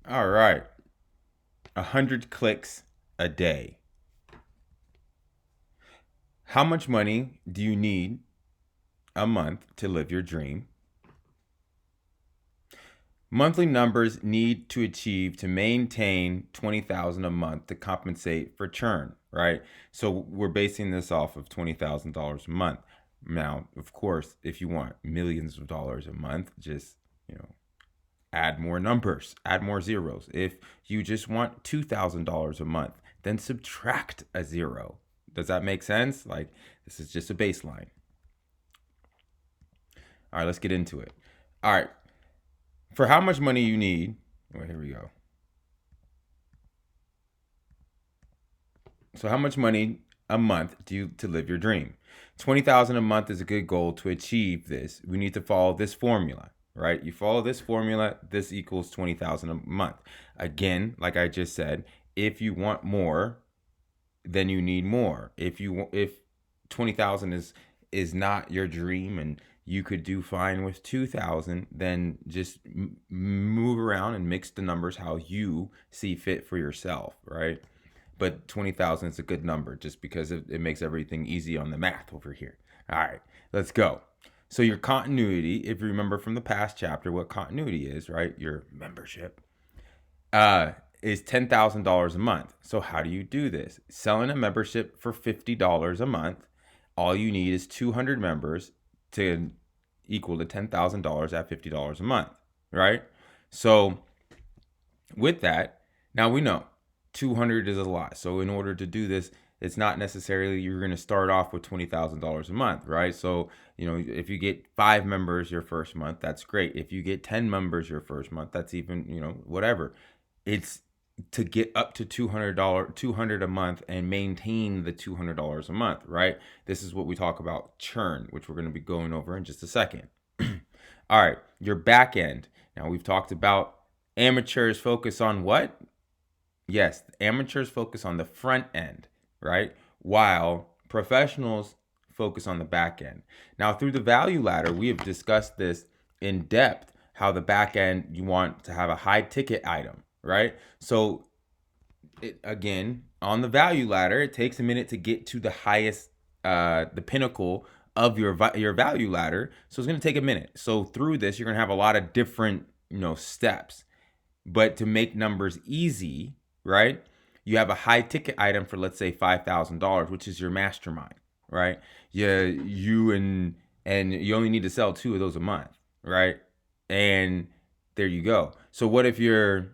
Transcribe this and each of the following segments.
All right. 100 clicks a day. How much money do you need a month to live your dream? Monthly numbers need to achieve to maintain 20,000 a month to compensate for churn, right? So we're basing this off of $20,000 a month. Now, of course, if you want millions of dollars a month, just, you know, add more numbers, add more zeros. If you just want $2,000 a month, then subtract a zero. Does that make sense? Like, this is just a baseline. All right, let's get into it. All right, for how much money you need, well, here we go. So how much money a month do you to live your dream? 20,000 a month is a good goal to achieve this. We need to follow this formula, right? You follow this formula, this equals 20,000 a month. Again, like I just said, if you want more, then you need more. If 20,000 is not your dream and you could do fine with 2,000, then just move around and mix the numbers how you see fit for yourself, right? But 20,000 is a good number just because it makes everything easy on the math over here. All right, let's go. So your continuity, if you remember from the past chapter what continuity is, right? Your membership is $10,000 a month. So how do you do this? Selling a membership for $50 a month. All you need is 200 members to equal to $10,000 at $50 a month, right? So with that, now we know 200 is a lot. So in order to do this, it's not necessarily you're going to start off with $20,000 a month, right? So, if you get 5 members your first month, that's great. If you get 10 members your first month, that's even, whatever. It's to get up to $200 a month and maintain the $200 a month, right? This is what we talk about churn, which we're going to be going over in just a second. All right, your back end. Now we've talked about amateurs focus on what? Yes, amateurs focus on the front end, right? While professionals focus on the back end. Now, through the value ladder, we have discussed this in depth, how the back end, you want to have a high ticket item, right? So, again, on the value ladder, it takes a minute to get to the highest, the pinnacle of your value ladder. So it's going to take a minute. So through this, you're going to have a lot of different, steps. But to make numbers easy, right? You have a high ticket item for, let's say, $5,000, which is your mastermind, right? Yeah, and you only need to sell 2 of those a month, right? And there you go. So what if you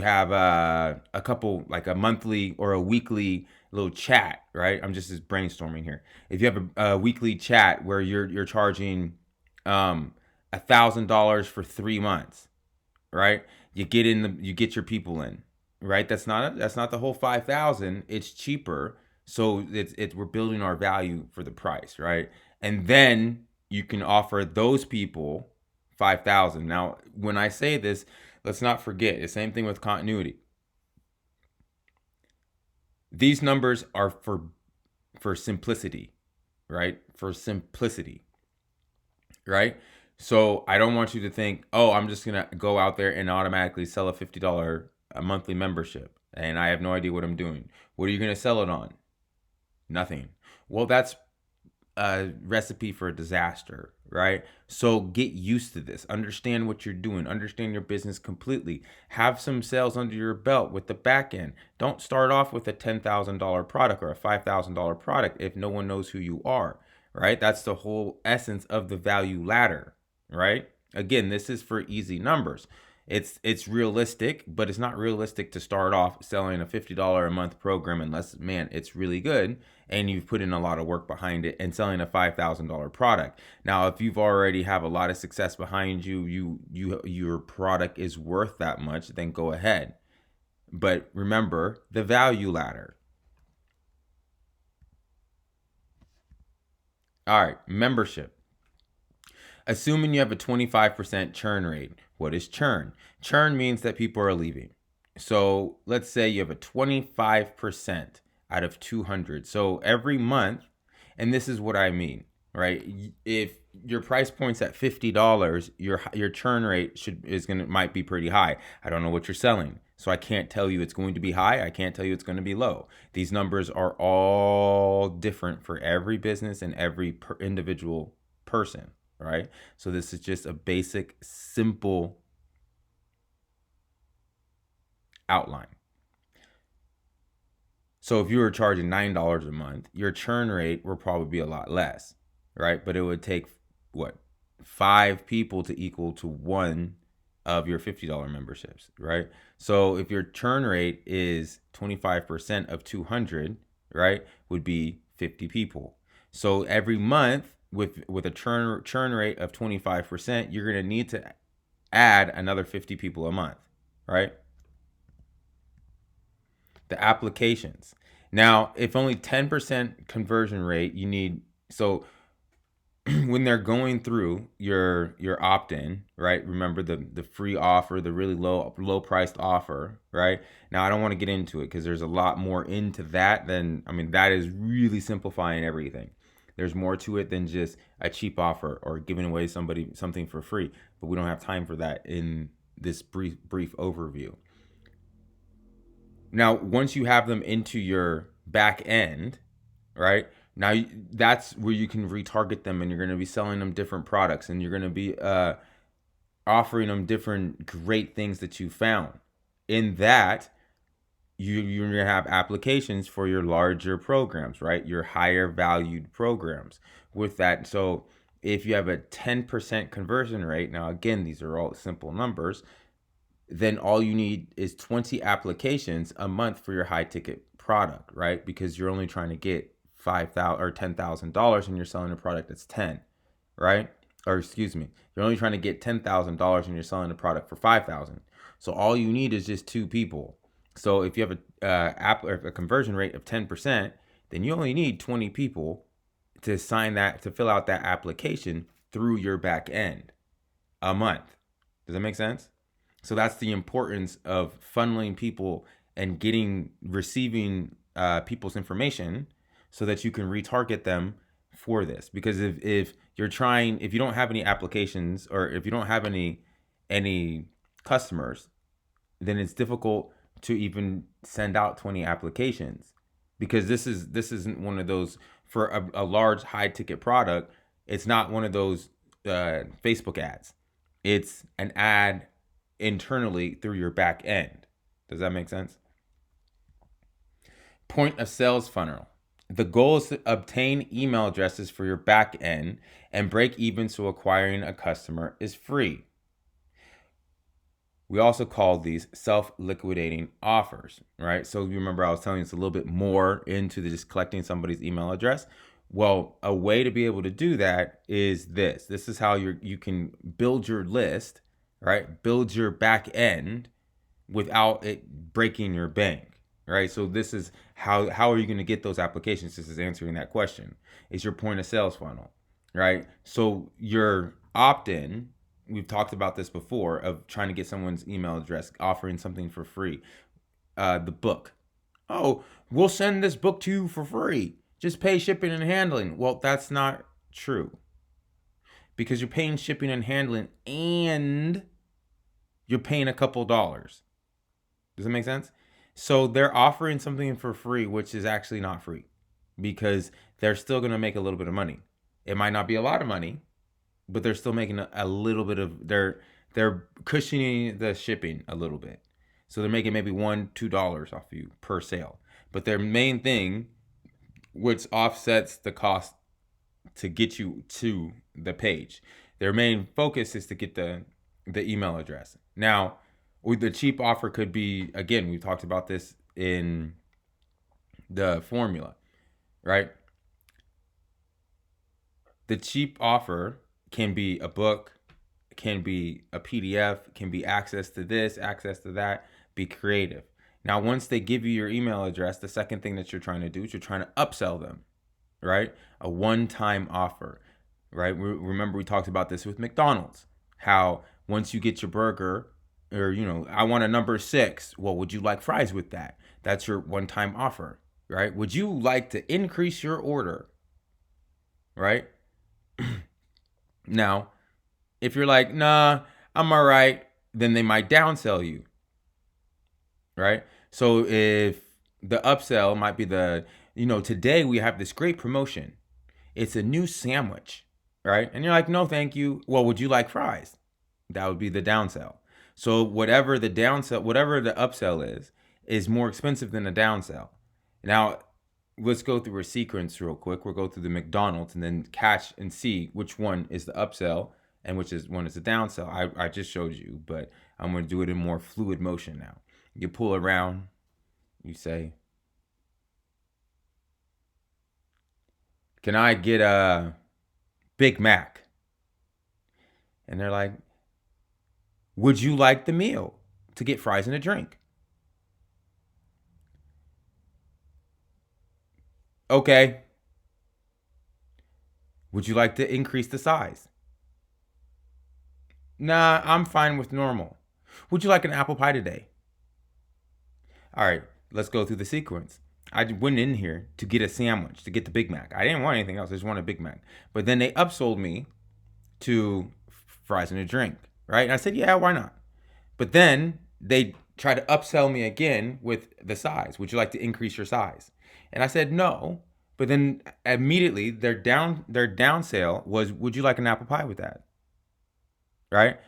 have a couple, like a monthly or a weekly little chat, right? I'm just brainstorming here. If you have a weekly chat where you're charging $1,000 for 3 months, right? You get your people in, right? That's not the whole 5,000. It's cheaper, so we're building our value for the price, right? And then you can offer those people 5,000. Now, when I say this, let's not forget the same thing with continuity. These numbers are for simplicity, right? For simplicity, right? So I don't want you to think, oh, I'm just gonna go out there and automatically sell a $50 a monthly membership, and I have no idea what I'm doing. What are you gonna sell it on? Nothing. Well, that's a recipe for a disaster, right? So get used to this. Understand what you're doing. Understand your business completely. Have some sales under your belt with the back end. Don't start off with a $10,000 product or a $5,000 product if no one knows who you are, right? That's the whole essence of the value ladder, right? Again, this is for easy numbers. It's realistic, but it's not realistic to start off selling a $50 a month program unless, man, it's really good and you've put in a lot of work behind it, and selling a $5,000 product. Now, if you've already have a lot of success behind you, your product is worth that much, then go ahead. But remember the value ladder. All right, membership. Assuming you have a 25% churn rate. What is churn? Churn means that people are leaving. So let's say you have a 25% out of 200. So every month, and this is what I mean, right? If your price point's at $50, your churn rate might be pretty high. I don't know what you're selling, so I can't tell you it's going to be high. I can't tell you it's going to be low. These numbers are all different for every business and every individual person, right? So this is just a basic, simple outline. So if you were charging $9 a month, your churn rate will probably be a lot less, right? But it would take what, 5 people to equal to one of your $50 memberships, right? So if your churn rate is 25% of 200, right, would be 50 people. So every month with a churn rate of 25%, you're going to need to add another 50 people a month, right? The applications. Now, if only 10% conversion rate, you need, so when they're going through your opt-in, right? Remember the free offer, the really low priced offer, right? Now I don't want to get into it because there's a lot more into that than, I mean, that is really simplifying everything. There's more to it than just a cheap offer or giving away somebody something for free, but we don't have time for that in this brief overview. Now, once you have them into your back end, right? Now that's where you can retarget them, and you're going to be selling them different products, and you're going to be offering them different great things that you found. In that, you're going to have applications for your larger programs, right? Your higher valued programs with that. So if you have a 10% conversion rate, now again, these are all simple numbers, then all you need is 20 applications a month for your high ticket product, right? Because you're only trying to get $5,000 or $10,000 and you're selling a product that's 10, right? Or excuse me, you're only trying to get $10,000 and you're selling a product for 5,000. So all you need is just 2 people. So if you have a conversion rate of 10%, then you only need 20 people to fill out that application through your back end a month. Does that make sense? So that's the importance of funneling people and receiving people's information so that you can retarget them for this. Because if you don't have any applications, or if you don't have any customers, then it's difficult to even send out 20 applications, because this isn't one of those for a large high ticket product. It's not one of those Facebook ads. It's an ad internally through your back end. Does that make sense? Point of sales funnel. The goal is to obtain email addresses for your back end, and break even so acquiring a customer is free. We also call these self-liquidating offers, right? So you remember I was telling you it's a little bit more into just collecting somebody's email address. Well, a way to be able to do that is this. This is how you can build your list, right? Build your back end without it breaking your bank, right? So this is how are you going to get those applications? This is answering that question. It's your point of sales funnel, right? So your opt-in, we've talked about this before, of trying to get someone's email address, offering something for free. The book. Oh, we'll send this book to you for free. Just pay shipping and handling. Well, that's not true, because you're paying shipping and handling and you're paying a couple dollars. Does that make sense? So they're offering something for free, which is actually not free, because they're still going to make a little bit of money. It might not be a lot of money, but they're still making a little bit of, they're cushioning the shipping a little bit. So they're making maybe $1-2 off you per sale. But their main thing, which offsets the cost to get you to the page, their main focus is to get the email address. Now, with the cheap offer could be, again, we talked about this in the formula, right? The cheap offer can be a book, can be a PDF, can be access to this, access to that. Be creative. Now, once they give you your email address, the second thing that you're trying to do is you're trying to upsell them, right? A one-time offer, right? Remember we talked about this with McDonald's, how once you get your burger, or, I want a number 6. Well, would you like fries with that? That's your one-time offer, right? Would you like to increase your order, right? Now, if you're like, nah, I'm all right, then they might downsell you, right? So if the upsell might be today we have this great promotion. It's a new sandwich, right? And you're like, no, thank you. Well, would you like fries? That would be the downsell. So whatever the upsell is more expensive than the downsell. Now, let's go through a sequence real quick. We'll go through the McDonald's and then catch and see which one is the upsell and which is one is the downsell. I just showed you, but I'm going to do it in more fluid motion now. You pull around, you say, can I get a Big Mac? And they're like, would you like the meal to get fries and a drink? Okay. Would you like to increase the size? Nah, I'm fine with normal. Would you like an apple pie today? All right, let's go through the sequence. I went in here to get a sandwich, to get the Big Mac. I didn't want anything else. I just wanted a Big Mac. But then they upsold me to fries and a drink, right? And I said, yeah, why not? But then they tried to upsell me again with the size. Would you like to increase your size? And I said no. But then immediately their down sale was, would you like an apple pie with that? Right?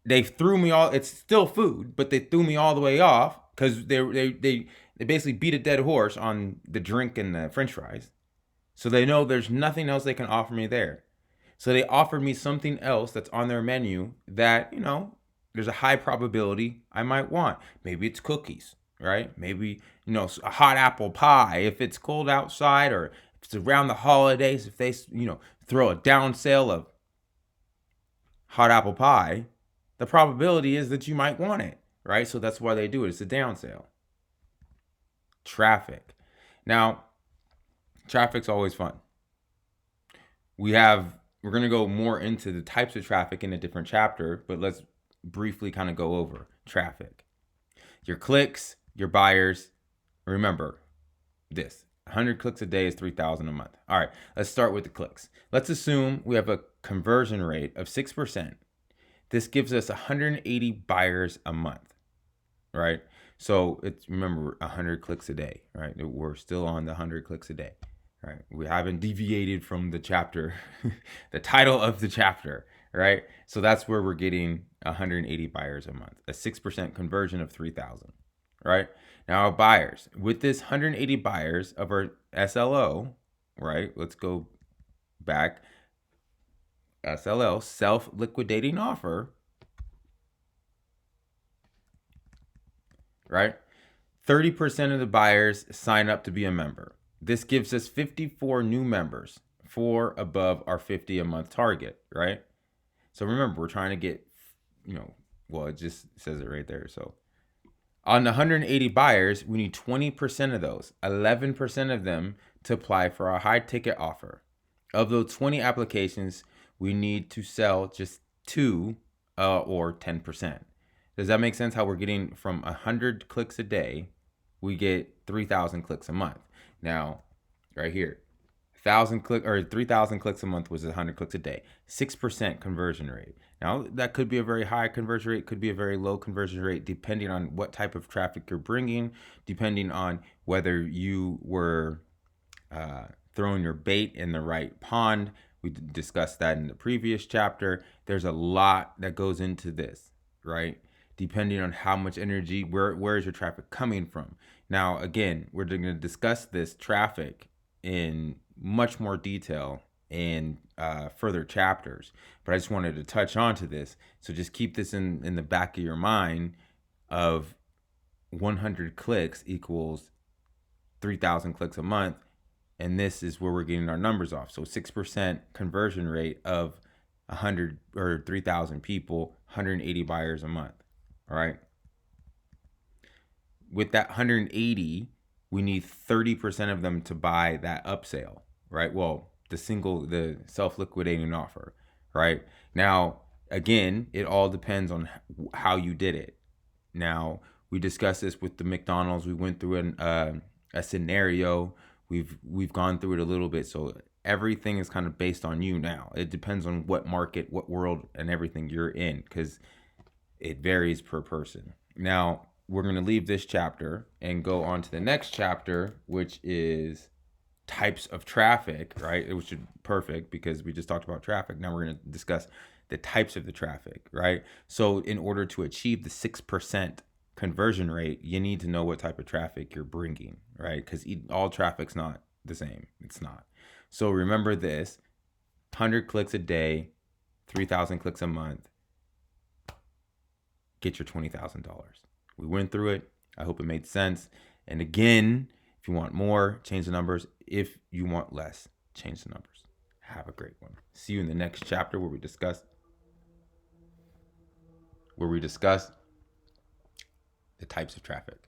They threw me all. It's still food, but they threw me all the way off because they basically beat a dead horse on the drink and the French fries. So they know there's nothing else they can offer me there. So they offered me something else that's on their menu that, there's a high probability I might want. Maybe it's cookies, right? Maybe, a hot apple pie if it's cold outside, or if it's around the holidays, if they, throw a down sale of hot apple pie, the probability is that you might want it, right? So that's why they do it. It's a down sale. Traffic. Now, traffic's always fun. We're going to go more into the types of traffic in a different chapter, but let's briefly kind of go over traffic. Your clicks, your buyers. Remember this. 100 clicks a day is 3,000 a month. All right, let's start with the clicks. Let's assume we have a conversion rate of 6%. This gives us 180 buyers a month, right? So remember 100 clicks a day, right? We're still on the 100 clicks a day, right? We haven't deviated from the chapter, the title of the chapter, right? So that's where we're getting 180 buyers a month, a 6% conversion of 3,000, right? Now our buyers, with this 180 buyers of our SLO, right? Let's go back. SLO, self-liquidating offer, right? 30% of the buyers sign up to be a member. This gives us 54 new members, 4 above our 50 a month target, right? So remember, we're trying to get, it just says it right there. So on the 180 buyers, we need 20% of those, 11% of them to apply for our high ticket offer. Of those 20 applications, we need to sell just 2 or 10%. Does that make sense? How we're getting from 100 clicks a day, we get 3,000 clicks a month. Now, right here, 3,000 clicks a month was 100 clicks a day, 6% conversion rate. Now, that could be a very high conversion rate, could be a very low conversion rate, depending on what type of traffic you're bringing, depending on whether you were throwing your bait in the right pond. We discussed that in the previous chapter. There's a lot that goes into this, right? Depending on how much energy, where is your traffic coming from? Now, again, we're going to discuss this traffic in much more detail in further chapters, but I just wanted to touch on to this. So just keep this in the back of your mind of 100 clicks equals 3,000 clicks a month. And this is where we're getting our numbers off. So 6% conversion rate of 100 or 3,000 people, 180 buyers a month. All right. With that 180, we need 30% of them to buy that upsale, right? Well, the self-liquidating offer, right? Now, again, it all depends on how you did it. Now, we discussed this with the McDonald's. We went through a scenario. We've gone through it a little bit. So everything is kind of based on you now. It depends on what market, what world, and everything you're in, because it varies per person. Now, we're going to leave this chapter and go on to the next chapter, which is types of traffic, right? Which is perfect because we just talked about traffic. Now we're going to discuss the types of the traffic, right? So in order to achieve the 6% conversion rate, you need to know what type of traffic you're bringing, right? Because all traffic's not the same. It's not. So remember this: 100 clicks a day, 3,000 clicks a month, get your $20,000. We went through it. I hope it made sense. And again, if you want more, change the numbers. If you want less, change the numbers. Have a great one. See you in the next chapter where we discuss the types of traffic.